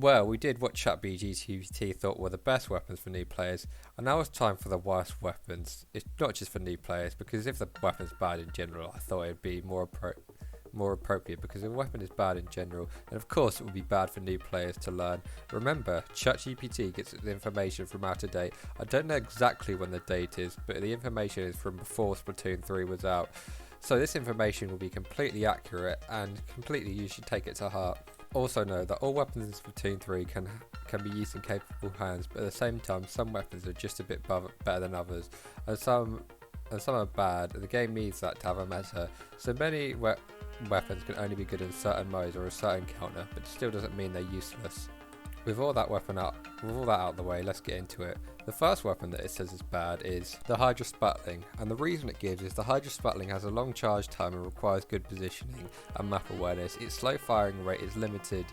Well, we did what Chat GPT thought were the best weapons for new players, and now it's time for the worst weapons. It's not just for new players, because if the weapon's bad in general, I thought it'd be more appropriate, because if a weapon is bad in general, then of course it would be bad for new players to learn. Remember, ChatGPT gets the information from out of date. I don't know exactly when the date is, but the information is from before Splatoon 3 was out. So this information will be completely accurate, and completely you should take it to heart. Also know that all weapons in Splatoon 3 can be used in capable hands, but at the same time some weapons are just a bit better than others, and some are bad. The game needs that to have a meta, so many weapons can only be good in certain modes or a certain counter, but it still doesn't mean they're useless. With all that out of the way, let's get into it. The first weapon that it says is bad is the ink-splatting, and the reason it gives is the ink-splatting has a long charge time and requires good positioning and map awareness. Its slow firing rate is limited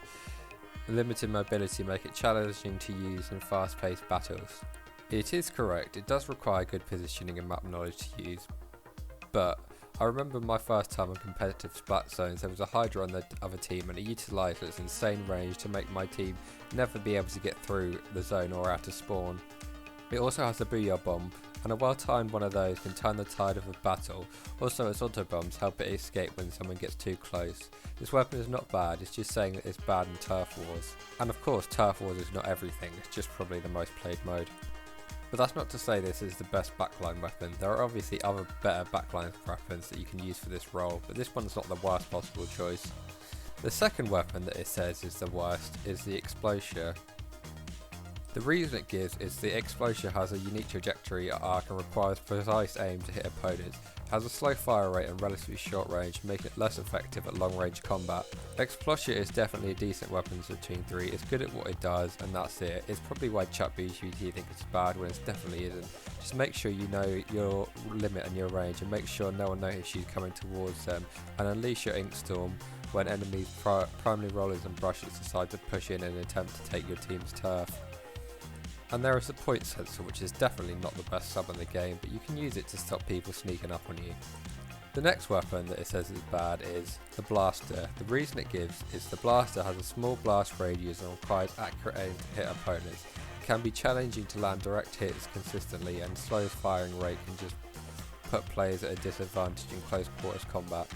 mobility make it challenging to use in fast-paced battles. It is correct, it does require good positioning and map knowledge to use, but I remember my first time on competitive splat zones, there was a Hydra on the other team and it utilised its insane range to make my team never be able to get through the zone or out of spawn. It also has a booyah bomb, and a well-timed one of those can turn the tide of a battle. Also its auto bombs help it escape when someone gets too close. This weapon is not bad, it's just saying that it's bad in Turf Wars. And of course Turf Wars is not everything, it's just probably the most played mode. But that's not to say this is the best backline weapon. There are obviously other better backline weapons that you can use for this role, but this one's not the worst possible choice. The second weapon that it says is the worst is the Explosive. The reason it gives is the Explosive has a unique trajectory arc and requires precise aim to hit opponents. It has a slow fire rate and relatively short range, making it less effective at long range combat. Explosive is definitely a decent weapon in Splatoon 3, it's good at what it does and that's it. It's probably why Chat GPT thinks it's bad when it definitely isn't. Just make sure you know your limit and your range, and make sure no one notices you coming towards them, and unleash your ink storm when enemies, primarily rollers and brushes, decide to push in and attempt to take your team's turf. And there is a point sensor, which is definitely not the best sub in the game, but you can use it to stop people sneaking up on you. The next weapon that it says is bad is the Blaster. The reason it gives is the Blaster has a small blast radius and requires accurate aim to hit opponents. It can be challenging to land direct hits consistently, and slow firing rate can just put players at a disadvantage in close quarters combat.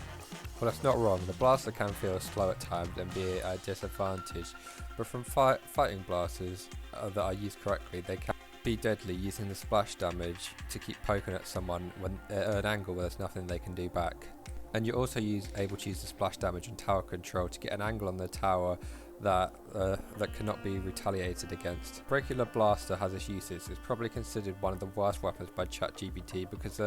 Well, that's not wrong, the Blaster can feel slow at times and be at a disadvantage, but from fighting blasters that are used correctly, they can be deadly, using the splash damage to keep poking at someone when at an angle where there's nothing they can do back. And you're also able to use the splash damage and tower control to get an angle on the tower that cannot be retaliated against. Regular Blaster has its uses. It's probably considered one of the worst weapons by ChatGPT because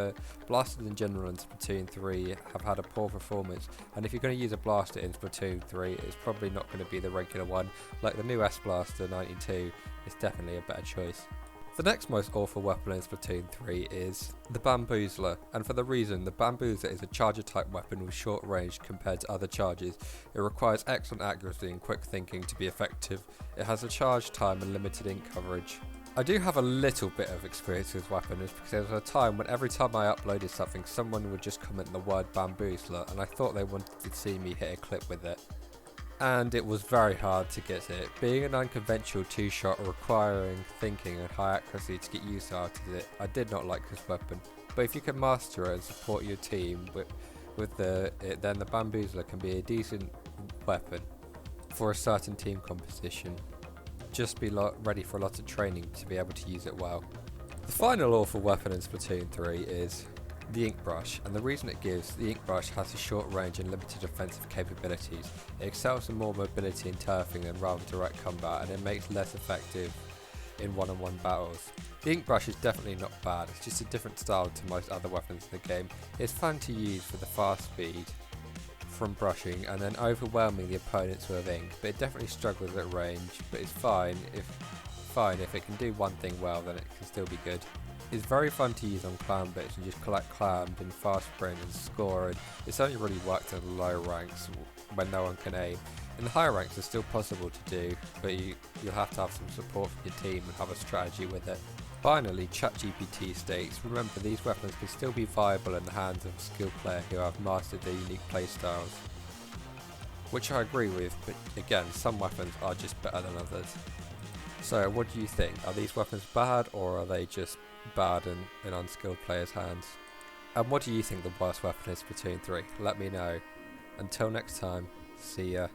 blasters in general in Splatoon 3 have had a poor performance, and if you're going to use a blaster in Splatoon 3, it's probably not going to be the regular one. Like the new S Blaster 92 is definitely a better choice. The next most awful weapon in Splatoon 3 is the Bamboozler, and for the reason the Bamboozler is a charger type weapon with short range compared to other charges. It requires excellent accuracy and quick thinking to be effective. It has a charge time and limited ink coverage. I do have a little bit of experience with this weapon, because there was a time when every time I uploaded something someone would just comment the word Bamboozler, and I thought they wanted to see me hit a clip with it. And it was very hard to get it. Being an unconventional two-shot requiring thinking and high accuracy to get used out of it, I did not like this weapon. But if you can master it and support your team then the Bamboozler can be a decent weapon for a certain team composition. Just be ready for a lot of training to be able to use it well. The final awful weapon in Splatoon 3 is the ink brush, and the reason it gives, the ink brush has a short range and limited offensive capabilities. It excels in more mobility and turfing than rather direct combat, and it makes less effective in one-on-one battles. The ink brush is definitely not bad, it's just a different style to most other weapons in the game. It's fun to use for the fast speed from brushing and then overwhelming the opponents with ink, but it definitely struggles at range, but it's fine if it can do one thing well, then it can still be good. It's very fun to use on clam bits and just collect clams and fast sprint and score, and it's only really worked in the low ranks when no one can aim. In the higher ranks it's still possible to do, but you'll have to have some support from your team and have a strategy with it. Finally, ChatGPT states, remember these weapons can still be viable in the hands of a skilled player who have mastered their unique playstyles. which I agree with, but again, some weapons are just better than others. So what do you think? Are these weapons bad, or are they just bad in unskilled players' hands? And what do you think the worst weapon is for Splatoon 3? Let me know. Until next time, see ya.